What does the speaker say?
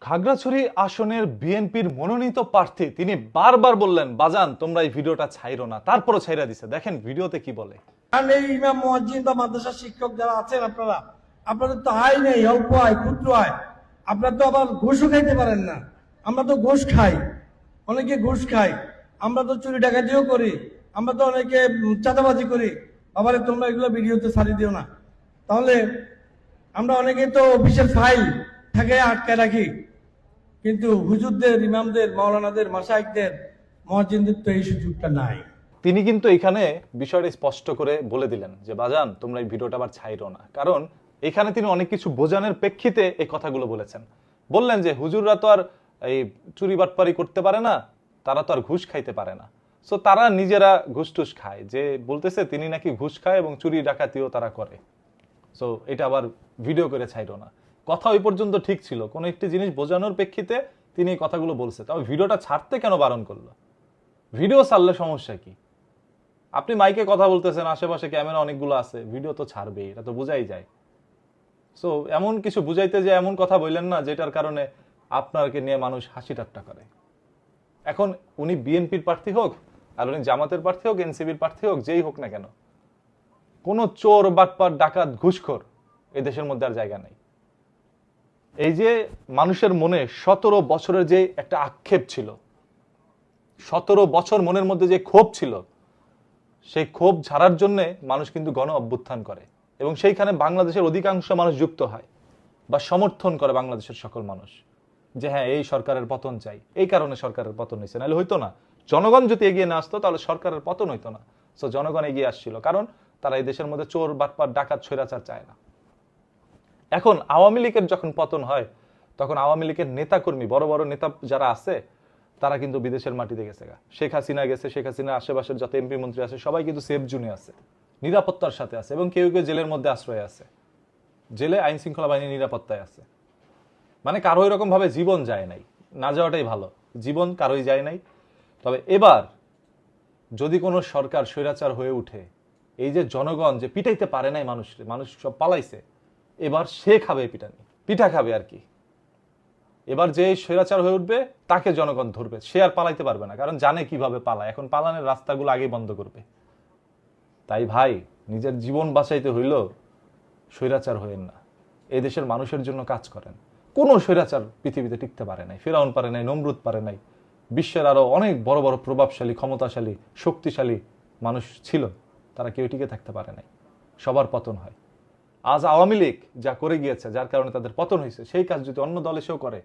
খাগড়াছড়ি আসনের বিএনপির মনোনীত প্রার্থী তিনি বারবার বললেন, বাজান তোমরা এই ভিডিওটা ছাইরো না, তারপরও ছাইরা দিছে। দেখেন ভিডিওতে কি বলে। কারণ এই ইমাম মুয়াজ্জিন বা মাদ্রাসার শিক্ষক যারা আছেন আপনারা, আপনাদের তো আয় নেই, অল্প আয়, ক্ষুদ্র আয়। আপনারা তো আবার ঘুষও খাইতে পারেন না। আমরা তো ঘুষ খাই, অনেকে ঘুষ খাই। আমরা তো চুরি ডাকাতিও করি, আমরা তো অনেকে চাঁদাবাজি করি। আবার তোমরা এগুলো ভিডিওতে ছাড়ি দিও না। তাহলে আমরা অনেকে তো অফিসের ফাইল থাকে আটকায় রাখি, কিন্তু হুজুরদের, ইমামদের, মাওলানাদের, মাশায়েখদের, মুয়াজ্জিনদের তো এই সুযোগটা নাই। তিনি কিন্তু এখানে বিষয়টা স্পষ্ট করে বলে দিলেন যে বাজান তোমরা এই ভিডিওটা আবার ছাইরো না, কারণ এখানে তিনি অনেক কিছু বোঝানোর প্রেক্ষিতে এই কথাগুলো বলেছেন। বললেন যে হুজুররা তো আর এই চুরি বাটপারি করতে পারে না, তারা তো আর ঘুষ খাইতে পারে না, সো তারা নিজেরা ঘুষ টুস খায়। যে বলতেছে তিনি নাকি ঘুষ খায় এবং চুরি ডাকাতিও তারা করে, সো এটা আবার ভিডিও করে ছাইরো না। কথা ওই পর্যন্ত ঠিক ছিল, কোনো একটি জিনিস বোঝানোর প্রেক্ষিতে তিনি এই কথাগুলো বলছে। তবে ভিডিওটা ছাড়তে কেন বারণ করলো? ভিডিও ছাড়লে সমস্যা কি? আপনি মাইকে কথা বলতেছেন, আশেপাশে ক্যামেরা অনেকগুলো আছে, ভিডিও তো ছাড়বেই, এটা তো বোঝাই যায়। সো এমন কিছু বুঝাইতে যে এমন কথা বললেন না যেটার কারণে আপনাকে নিয়ে মানুষ হাসি ঠাট্টা করে। এখন উনি বিএনপির প্রার্থী হোক আর উনি জামাতের প্রার্থী হোক, এনসিবির প্রার্থী হোক, যেই হোক না কেন, কোনো চোর বাটপার ডাকাত ঘুষখোর এই দেশের মধ্যে আর জায়গা নেই। এই যে মানুষের মনে 17 বছরের যে একটা আক্ষেপ ছিল, 17 বছর মনের মধ্যে যে ক্ষোভ ছিল, সেই ক্ষোভ ঝাড়ার জন্য মানুষ কিন্তু গণ অভ্যুত্থান করে এবং সেইখানে বাংলাদেশের অধিকাংশ মানুষ যুক্ত হয় বা সমর্থন করে বাংলাদেশের সকল মানুষ, যে হ্যাঁ এই সরকারের পতন চাই। এই কারণে সরকারের পতন হয়েছে, নাহলে হইতো না। জনগণ যদি এগিয়ে না আসতো তাহলে সরকারের পতন হইতো না। সো জনগণ এগিয়ে আসছিল, কারণ তারা এই দেশের মধ্যে চোর বাটপার ডাকাত স্বৈরাচার চায় না। এখন আওয়ামী লীগের যখন পতন হয়, তখন আওয়ামী লীগের নেতাকর্মী, বড় বড় নেতা যারা আছে, তারা কিন্তু বিদেশের মাটিতে গেছে। শেখ হাসিনা গেছে, শেখ হাসিনার আশেপাশের যত এমপি মন্ত্রী আছে সবাই কিন্তু সেফ জোনে আছে, নিরাপত্তার সাথে আছে, এবং কেউ কেউ জেলের মধ্যে আশ্রয় আছে, জেলে আইন শৃঙ্খলা বাহিনীর নিরাপত্তায় আছে। মানে কারো এরকম ভাবে জীবন যায় নাই, না যাওয়াটাই ভালো, জীবন কারোই যায় নাই। তবে এবার যদি কোনো সরকার স্বৈরাচার হয়ে উঠে, এই যে জনগণ যে পিটাইতে পারে নাই মানুষকে, মানুষ সব পালাইছে, এবার সে খাবে পিটানি, পিঠা খাবে আর কি। এবার যে স্বৈরাচার হয়ে উঠবে তাকে জনগণ ধরবে, সে আর পালাইতে পারবে না, কারণ জানে কিভাবে পালায়। এখন পালানোর রাস্তাগুলো আগেই বন্ধ করবে। তাই ভাই, নিজের জীবন বাঁচাইতে হইল স্বৈরাচার হইেন না, এই দেশের মানুষের জন্য কাজ করেন। কোনো স্বৈরাচার পৃথিবীতে টিকতে পারে নাই, ফেরাউন পারে নাই, নমরুদ পারে নাই, বিশ্বের আরো অনেক বড় বড় প্রভাবশালী, ক্ষমতাশালী, শক্তিশালী মানুষ ছিল, তারা কেউ টিকে থাকতে পারে নাই, সবার পতন হয়। আজ আওয়ামী লীগ যা করে গিয়েছে, যার কারণে তাদের পতন হয়েছে, সেই কাজ যদি অন্য দল এসেও করে